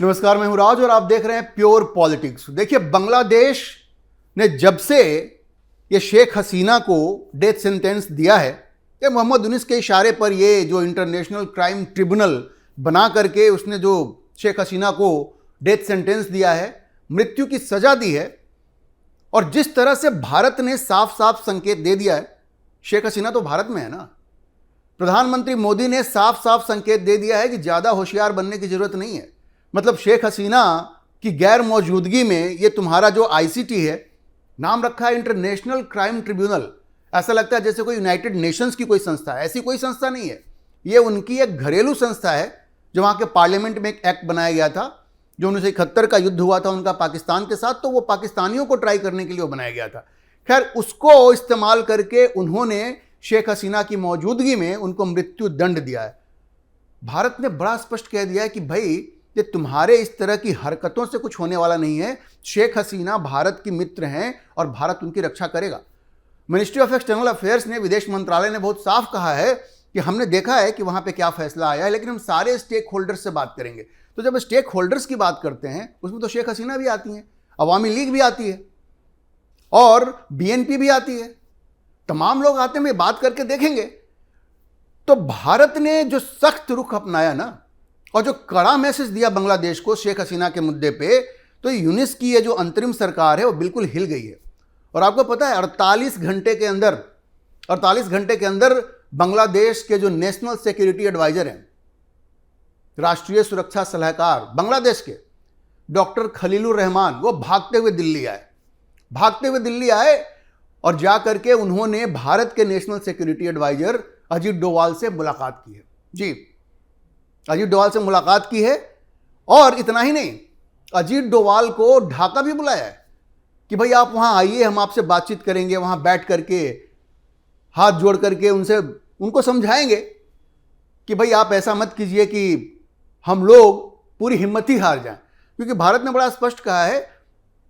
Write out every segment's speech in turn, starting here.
नमस्कार, मैं हूं राज और आप देख रहे हैं प्योर पॉलिटिक्स। देखिए, बांग्लादेश ने जब से ये शेख हसीना को डेथ सेंटेंस दिया है कि मोहम्मद यूनुस के इशारे पर ये जो इंटरनेशनल क्राइम ट्रिब्यूनल बना करके उसने जो शेख हसीना को डेथ सेंटेंस दिया है, मृत्यु की सजा दी है, और जिस तरह से भारत ने साफ साफ संकेत दे दिया है, शेख हसीना तो भारत में है ना। प्रधानमंत्री मोदी ने साफ साफ संकेत दे दिया है कि ज़्यादा होशियार बनने की जरूरत नहीं है। मतलब शेख हसीना की गैर मौजूदगी में ये तुम्हारा जो आईसीटी है, नाम रखा है इंटरनेशनल क्राइम ट्रिब्यूनल। ऐसा लगता है जैसे कोई यूनाइटेड नेशंस की कोई संस्था है। ऐसी कोई संस्था नहीं है, ये उनकी एक घरेलू संस्था है। जो वहाँ के पार्लियामेंट में एक एक्ट बनाया गया था, जो 1971 का युद्ध हुआ था उनका पाकिस्तान के साथ, तो वो पाकिस्तानियों को ट्राई करने के लिए वो बनाया गया था। खैर, उसको इस्तेमाल करके उन्होंने शेख हसीना की मौजूदगी में उनको मृत्यु दंड दिया है। भारत ने बड़ा स्पष्ट कह दिया है कि भाई, ये तुम्हारे इस तरह की हरकतों से कुछ होने वाला नहीं है। शेख हसीना भारत की मित्र हैं और भारत उनकी रक्षा करेगा। मिनिस्ट्री ऑफ एक्सटर्नल अफेयर्स ने, विदेश मंत्रालय ने बहुत साफ कहा है कि हमने देखा है कि वहां पे क्या फैसला आया है, लेकिन हम सारे स्टेक होल्डर्स से बात करेंगे। तो जब स्टेक होल्डर्स की बात करते हैं, उसमें तो शेख हसीना भी आती हैं, अवामी लीग भी आती है और बीएनपी भी आती है, तमाम लोग आते हैं। बात करके देखेंगे तो भारत ने जो सख्त रुख अपनाया ना, और जो कड़ा मैसेज दिया बांग्लादेश को शेख हसीना के मुद्दे पे, तो यूनिस की ये जो अंतरिम सरकार है वो बिल्कुल हिल गई है। और आपको पता है 48 घंटे के अंदर बांग्लादेश के जो नेशनल सिक्योरिटी एडवाइजर हैं, राष्ट्रीय सुरक्षा सलाहकार बांग्लादेश के डॉक्टर खलीलुर रहमान, वो भागते हुए दिल्ली आए और जाकर के उन्होंने भारत के national security advisor Ajit Doval से मुलाकात की है। जी, अजीत डोवाल से मुलाकात की है। और इतना ही नहीं, अजीत डोवाल को ढाका भी बुलाया है कि भाई आप वहां आइए, हम आपसे बातचीत करेंगे, वहां बैठ करके हाथ जोड़ करके उनको समझाएंगे कि भाई आप ऐसा मत कीजिए कि हम लोग पूरी हिम्मत ही हार जाएं। क्योंकि भारत ने बड़ा स्पष्ट कहा है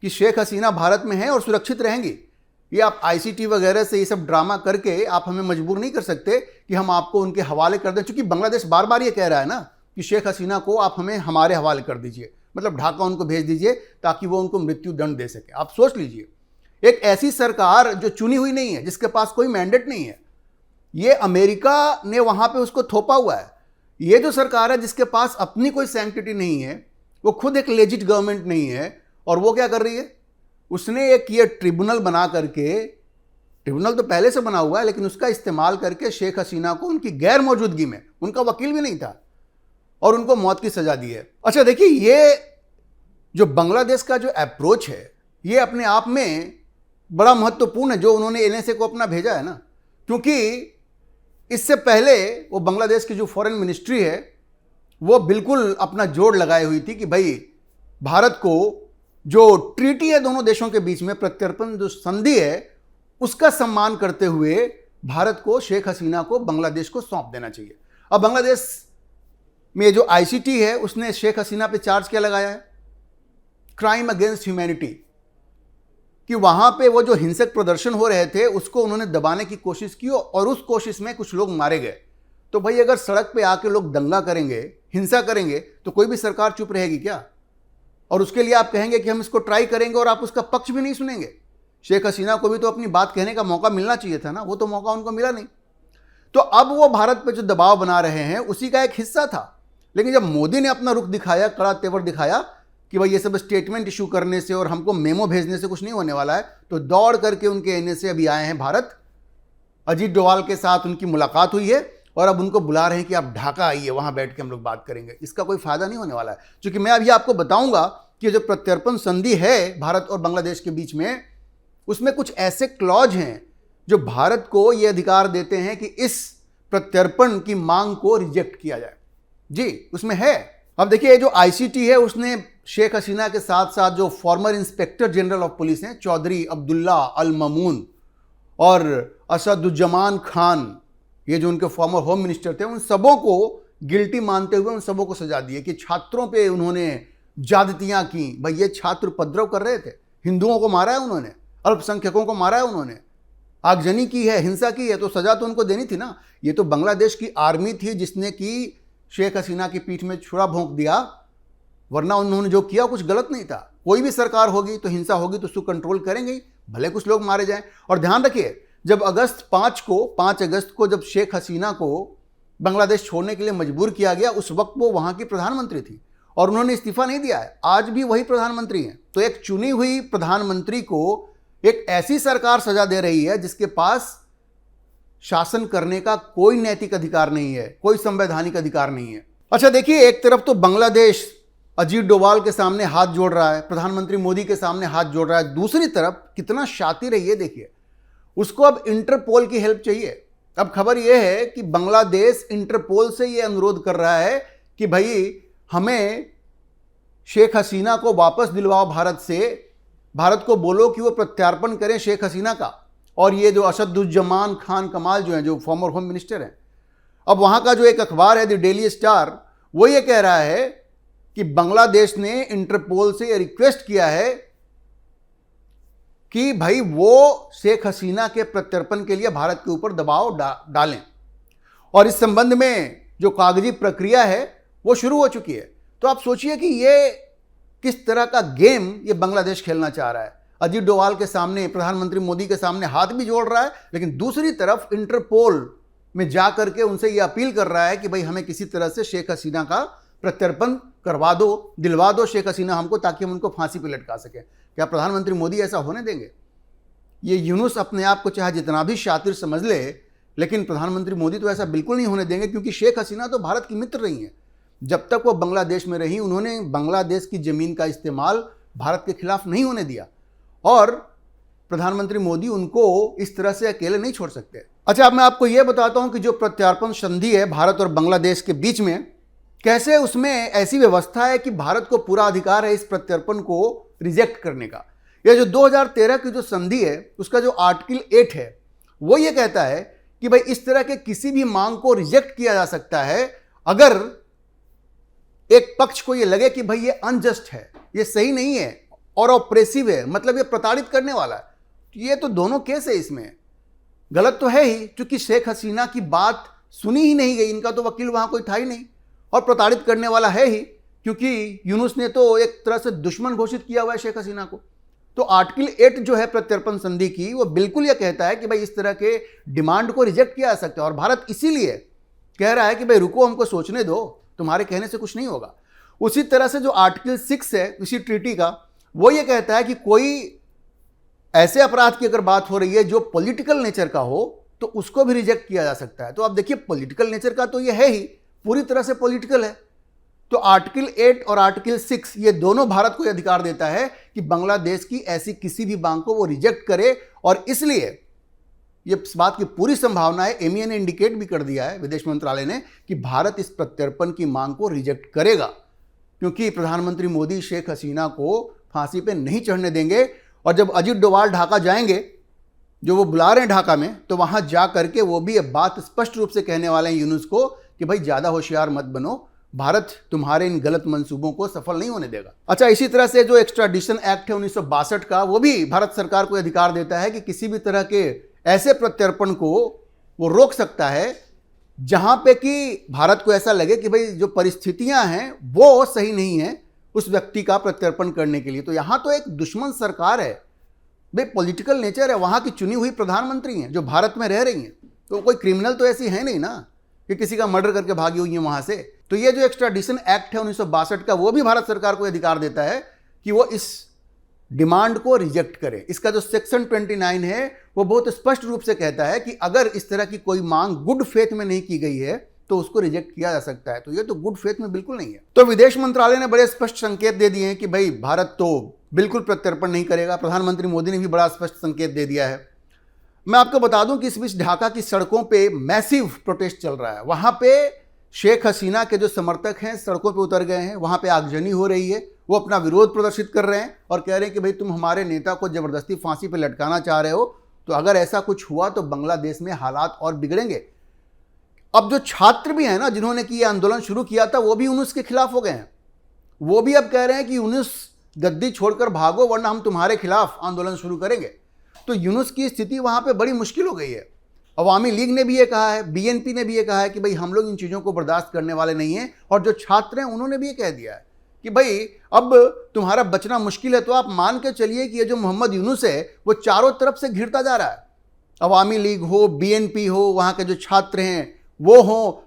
कि शेख हसीना भारत में है और सुरक्षित रहेंगी। ये आप आईसीटी वगैरह से ये सब ड्रामा करके आप हमें मजबूर नहीं कर सकते कि हम आपको उनके हवाले कर दें। चूंकि बांग्लादेश बार बार ये कह रहा है ना कि शेख हसीना को आप हमें हमारे हवाले कर दीजिए, मतलब ढाका उनको भेज दीजिए ताकि वो उनको मृत्यु दंड दे सके। आप सोच लीजिए, एक ऐसी सरकार जो चुनी हुई नहीं है, जिसके पास कोई मैंडेट नहीं है, ये अमेरिका ने वहां पे उसको थोपा हुआ है। ये जो सरकार है जिसके पास अपनी कोई सैंक्टिटी नहीं है, वो खुद एक लेजिट गवर्नमेंट नहीं है, और वो क्या कर रही है, उसने एक ये ट्रिब्यूनल बना करके, ट्रिब्यूनल तो पहले से बना हुआ है, लेकिन उसका इस्तेमाल करके शेख हसीना को उनकी गैर मौजूदगी में, उनका वकील भी नहीं था, और उनको मौत की सजा दी है। अच्छा देखिए, ये जो बांग्लादेश का जो अप्रोच है, ये अपने आप में बड़ा महत्वपूर्ण है, जो उन्होंने एनएसए को अपना भेजा है ना। क्योंकि इससे पहले वो बांग्लादेश की जो फॉरेन मिनिस्ट्री है, वो बिल्कुल अपना जोर लगाई हुई थी कि भाई भारत को जो ट्रीटी है दोनों देशों के बीच में, प्रत्यर्पण जो संधि है, उसका सम्मान करते हुए भारत को शेख हसीना को बांग्लादेश को सौंप देना चाहिए। अब बांग्लादेश में जो आईसीटी है, उसने शेख हसीना पे चार्ज क्या लगाया है, क्राइम अगेंस्ट ह्यूमैनिटी, कि वहां पे वो जो हिंसक प्रदर्शन हो रहे थे उसको उन्होंने दबाने की कोशिश की, और उस कोशिश में कुछ लोग मारे गए। तो भाई, अगर सड़क पे आके लोग दंगा करेंगे, हिंसा करेंगे, तो कोई भी सरकार चुप रहेगी क्या? और उसके लिए आप कहेंगे कि हम इसको ट्राई करेंगे, और आप उसका पक्ष भी नहीं सुनेंगे। शेख हसीना को भी तो अपनी बात कहने का मौका मिलना चाहिए था ना, वो तो मौका उनको मिला नहीं। तो अब वो भारत पे जो दबाव बना रहे हैं, उसी का एक हिस्सा था। लेकिन जब मोदी ने अपना रुख दिखाया, कड़ा तेवर दिखाया कि भाई ये सब स्टेटमेंट इशू करने से और हमको मेमो भेजने से कुछ नहीं होने वाला है, तो दौड़ करके उनके एनएसए अभी आए हैं भारत। अजीत डोवाल के साथ उनकी मुलाकात हुई है, और अब उनको बुला रहे हैं कि आप ढाका आइए, वहां बैठ के हम लोग बात करेंगे। इसका कोई फायदा नहीं होने वाला है, क्योंकि मैं अभी आपको बताऊंगा कि जो प्रत्यर्पण संधि है भारत और बांग्लादेश के बीच में, उसमें कुछ ऐसे क्लॉज हैं जो भारत को यह अधिकार देते हैं कि इस प्रत्यर्पण की मांग को रिजेक्ट किया जाए। जी, उसमें है। अब देखिए, ये जो आईसीटी है, उसने शेख हसीना के साथ साथ जो farmer inspector general of police हैं, चौधरी अब्दुल्ला अल ममून और असदुज्जमान खान, ये जो उनके फॉर्मर होम मिनिस्टर थे, उन सबों को गिल्टी मानते हुए उन सबों को सजा दी है कि छात्रों पे उन्होंने ज्यादतियां की। भाई, ये छात्र उपद्रव कर रहे थे, हिंदुओं को मारा है उन्होंने, अल्पसंख्यकों को मारा है उन्होंने, आगजनी की है, हिंसा की है, तो सजा तो उनको देनी थी ना। ये तो बांग्लादेश की आर्मी थी जिसने कि शेख हसीना की पीठ में छुरा भोंक दिया, वरना उन्होंने जो किया कुछ गलत नहीं था। कोई भी सरकार होगी तो हिंसा होगी तो उसको कंट्रोल करेंगे ही, भले कुछ लोग मारे जाएं। और ध्यान रखिए, जब 5 अगस्त को जब शेख हसीना को बांग्लादेश छोड़ने के लिए मजबूर किया गया, उस वक्त वो वहां की प्रधानमंत्री थी और उन्होंने इस्तीफा नहीं दिया है। आज भी वही प्रधानमंत्री हैं। तो एक चुनी हुई प्रधानमंत्री को एक ऐसी सरकार सजा दे रही है जिसके पास शासन करने का कोई नैतिक अधिकार नहीं है, कोई संवैधानिक अधिकार नहीं है। अच्छा देखिए, एक तरफ तो बांग्लादेश अजीत डोभाल के सामने हाथ जोड़ रहा है, प्रधानमंत्री मोदी के सामने हाथ जोड़ रहा है, दूसरी तरफ कितना शातिर है ये देखिए, उसको अब इंटरपोल की हेल्प चाहिए। अब खबर यह है कि बांग्लादेश इंटरपोल से ये अनुरोध कर रहा है कि भाई हमें शेख हसीना को वापस दिलवाओ भारत से, भारत को बोलो कि वो प्रत्यार्पण करें शेख हसीना का। और ये जो असदुज्जमान खान कमाल जो हैं, जो फॉर्मर होम मिनिस्टर हैं, अब वहाँ का जो एक अखबार है द डेली स्टार, वो ये कह रहा है कि बांग्लादेश ने इंटरपोल से ये रिक्वेस्ट किया है कि भाई वो शेख हसीना के प्रत्यर्पण के लिए भारत के ऊपर दबाव डालें। और इस संबंध में जो कागजी प्रक्रिया है वो शुरू हो चुकी है। तो आप सोचिए कि ये किस तरह का गेम ये बांग्लादेश खेलना चाह रहा है। अजीत डोभाल के सामने, प्रधानमंत्री मोदी के सामने हाथ भी जोड़ रहा है, लेकिन दूसरी तरफ इंटरपोल में जा करके उनसे ये अपील कर रहा है कि भाई हमें किसी तरह से शेख हसीना का प्रत्यर्पण करवा दो, दिलवा दो शेख हसीना हमको, ताकि हम उनको फांसी पर लटका सकें। क्या प्रधानमंत्री मोदी ऐसा होने देंगे? ये यूनुस अपने आप को चाहे जितना भी शातिर समझ ले, लेकिन प्रधानमंत्री मोदी तो ऐसा बिल्कुल नहीं होने देंगे, क्योंकि शेख हसीना तो भारत की मित्र रही हैं। जब तक वो बांग्लादेश में रही, उन्होंने बांग्लादेश की ज़मीन का इस्तेमाल भारत के खिलाफ नहीं होने दिया, और प्रधानमंत्री मोदी उनको इस तरह से अकेले नहीं छोड़ सकते। अच्छा, अब मैं आपको यह बताता हूं कि जो प्रत्यार्पण संधि है भारत और बांग्लादेश के बीच में, कैसे उसमें ऐसी व्यवस्था है कि भारत को पूरा अधिकार है इस प्रत्यर्पण को रिजेक्ट करने का। यह जो 2013 की जो संधि है, उसका जो आर्टिकल 8 है, वो ये कहता है कि भाई इस तरह के किसी भी मांग को रिजेक्ट किया जा सकता है अगर एक पक्ष को ये लगे कि भाई ये अनजस्ट है, ये सही नहीं है और ऑप्रेसिव है, मतलब ये प्रताड़ित करने वाला है। ये तो दोनों केस है, इसमें गलत तो है ही, क्योंकि शेख हसीना की बात सुनी ही नहीं गई, इनका तो वकील वहां कोई था ही नहीं, और प्रताड़ित करने वाला है ही, क्योंकि यूनुस ने तो एक तरह से दुश्मन घोषित किया हुआ है शेख हसीना को। तो आर्टिकल 8 जो है प्रत्यर्पण संधि की, वो बिल्कुल यह कहता है कि भाई इस तरह के डिमांड को रिजेक्ट किया जा सकता है, और भारत इसीलिए कह रहा है कि भाई रुको, हमको सोचने दो, तुम्हारे कहने से कुछ नहीं होगा। उसी तरह से जो आर्टिकल 6 है इसी ट्रीटी का, वो ये कहता है कि कोई ऐसे अपराध की अगर बात हो रही है जो पॉलिटिकल नेचर का हो, तो उसको भी रिजेक्ट किया जा सकता है। तो आप देखिए, पॉलिटिकल नेचर का तो ये है ही, पूरी तरह से पॉलिटिकल है। तो आर्टिकल 8 और आर्टिकल 6 ये दोनों भारत को अधिकार देता है कि बांग्लादेश की ऐसी किसी भी मांग को वो रिजेक्ट करे, और इसलिए ये इस बात की पूरी संभावना है, एमईए ने इंडिकेट भी कर दिया है, विदेश मंत्रालय ने, कि भारत इस प्रत्यर्पण की मांग को रिजेक्ट करेगा, क्योंकि प्रधानमंत्री मोदी शेख हसीना को फांसी पे नहीं चढ़ने देंगे। और जब अजीत डोभाल ढाका जाएंगे, जो वो बुला रहे हैं ढाका में, तो वहां जा करके वो भी ये बात स्पष्ट रूप से कहने वाले हैं यूनुस को कि भाई ज्यादा होशियार मत बनो, भारत तुम्हारे इन गलत मंसूबों को सफल नहीं होने देगा। अच्छा, इसी तरह से जो एक्स्ट्राडिशन एक्ट है 1962 का, वो भी भारत सरकार को अधिकार देता है कि किसी भी तरह के ऐसे प्रत्यर्पण को वो रोक सकता है जहां पे कि भारत को ऐसा लगे कि भाई जो परिस्थितियां हैं वो सही नहीं है उस व्यक्ति का प्रत्यर्पण करने के लिए। तो यहां तो एक दुश्मन सरकार है, भाई पॉलिटिकल नेचर है, वहां की चुनी हुई प्रधानमंत्री हैं जो भारत में रह रही हैं, तो कोई क्रिमिनल तो ऐसी है नहीं ना कि किसी का मर्डर करके भागी हुई है वहां से। तो ये जो एक्स्ट्राडिशन एक्ट है 1962 का, वो भी भारत सरकार को अधिकार देता है कि वो इस डिमांड को रिजेक्ट करे। इसका जो सेक्शन 29 है वो बहुत स्पष्ट रूप से कहता है कि अगर इस तरह की कोई मांग गुड फेथ में नहीं की गई है तो उसको रिजेक्ट किया जा सकता है। तो ये तो गुड फेथ में बिल्कुल नहीं है। तो विदेश मंत्रालय ने बड़े स्पष्ट संकेत दे दिए हैं कि भाई भारत तो बिल्कुल प्रत्यर्पण नहीं करेगा। प्रधानमंत्री मोदी ने भी बड़ा स्पष्ट संकेत दे दिया है। मैं आपको बता दूं कि इस बीच ढाका की सड़कों पे मैसिव प्रोटेस्ट चल रहा है। वहां पे शेख हसीना के जो समर्थक हैं सड़कों पे उतर गए हैं, वहां पे आगजनी हो रही है, वो अपना विरोध प्रदर्शित कर रहे हैं और कह रहे हैं कि भाई तुम हमारे नेता को जबरदस्ती फांसी पे लटकाना चाह रहे हो, तो अगर ऐसा कुछ हुआ तो बांग्लादेश में हालात और बिगड़ेंगे। अब जो छात्र भी हैं ना जिन्होंने कि ये आंदोलन शुरू किया था, वो भी यूनुस के खिलाफ हो गए हैं। वो भी अब कह रहे हैं कि यूनुस गद्दी छोड़कर भागो वरना हम तुम्हारे खिलाफ आंदोलन शुरू करेंगे। तो यूनुस की स्थिति वहां पे बड़ी मुश्किल हो गई है। अवामी लीग ने भी ये कहा है, बीएनपी ने भी ये कहा है कि भाई हम लोग इन चीज़ों को बर्दाश्त करने वाले नहीं हैं, और जो छात्र हैं उन्होंने भी ये कह दिया है कि भाई अब तुम्हारा बचना मुश्किल है, तो आप मान के चलिए कि ये जो मोहम्मद यूनुस है वो चारों तरफ से घिरता जा रहा है। अवामी लीग हो, बीएनपी हो, वहाँ के जो छात्र हैं वो हो,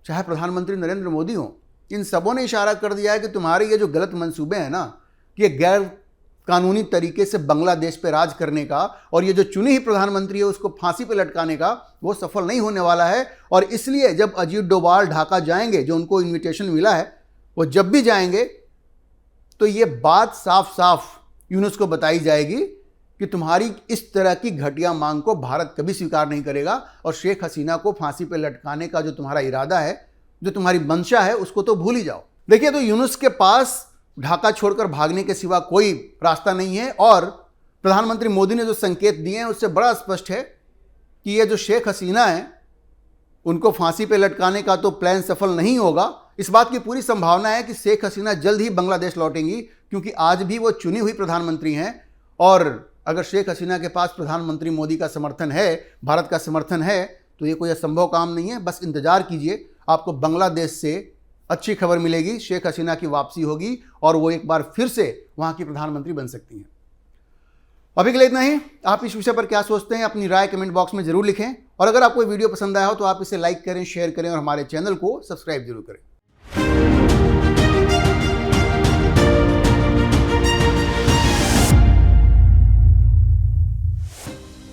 चाहे प्रधानमंत्री नरेंद्र मोदी हो, इन सबों ने इशारा कर दिया है कि तुम्हारे ये जो गलत मंसूबे हैं ना, कि गैर कानूनी तरीके से बांग्लादेश पे राज करने का और ये जो चुनी हुई प्रधानमंत्री है उसको फांसी पे लटकाने का, वो सफल नहीं होने वाला है। और इसलिए जब अजीत डोभाल ढाका जाएंगे, जो उनको इन्विटेशन मिला है, वो जब भी जाएंगे तो ये बात साफ साफ यूनुस को बताई जाएगी कि तुम्हारी इस तरह की घटिया मांग को भारत कभी स्वीकार नहीं करेगा और शेख हसीना को फांसी पे लटकाने का जो तुम्हारा इरादा है, जो तुम्हारी मंशा है, उसको तो भूल ही जाओ। देखिए, तो यूनुस के पास ढाका छोड़कर भागने के सिवा कोई रास्ता नहीं है और प्रधानमंत्री मोदी ने जो संकेत दिए हैं उससे बड़ा स्पष्ट है कि ये जो शेख हसीना है उनको फांसी पे लटकाने का तो प्लान सफल नहीं होगा। इस बात की पूरी संभावना है कि शेख हसीना जल्द ही बांग्लादेश लौटेंगी, क्योंकि आज भी वो चुनी हुई प्रधानमंत्री हैं और अगर शेख हसीना के पास प्रधानमंत्री मोदी का समर्थन है, भारत का समर्थन है, तो ये कोई असंभव काम नहीं है। बस इंतजार कीजिए, आपको बांग्लादेश से अच्छी खबर मिलेगी, शेख हसीना की वापसी होगी और वो एक बार फिर से वहाँ की प्रधानमंत्री बन सकती हैं। अभी के लिए इतना ही। आप इस विषय पर क्या सोचते हैं, अपनी राय कमेंट बॉक्स में जरूर लिखें और अगर आपको वीडियो पसंद आया हो तो आप इसे लाइक करें, शेयर करें और हमारे चैनल को सब्सक्राइब जरूर करें।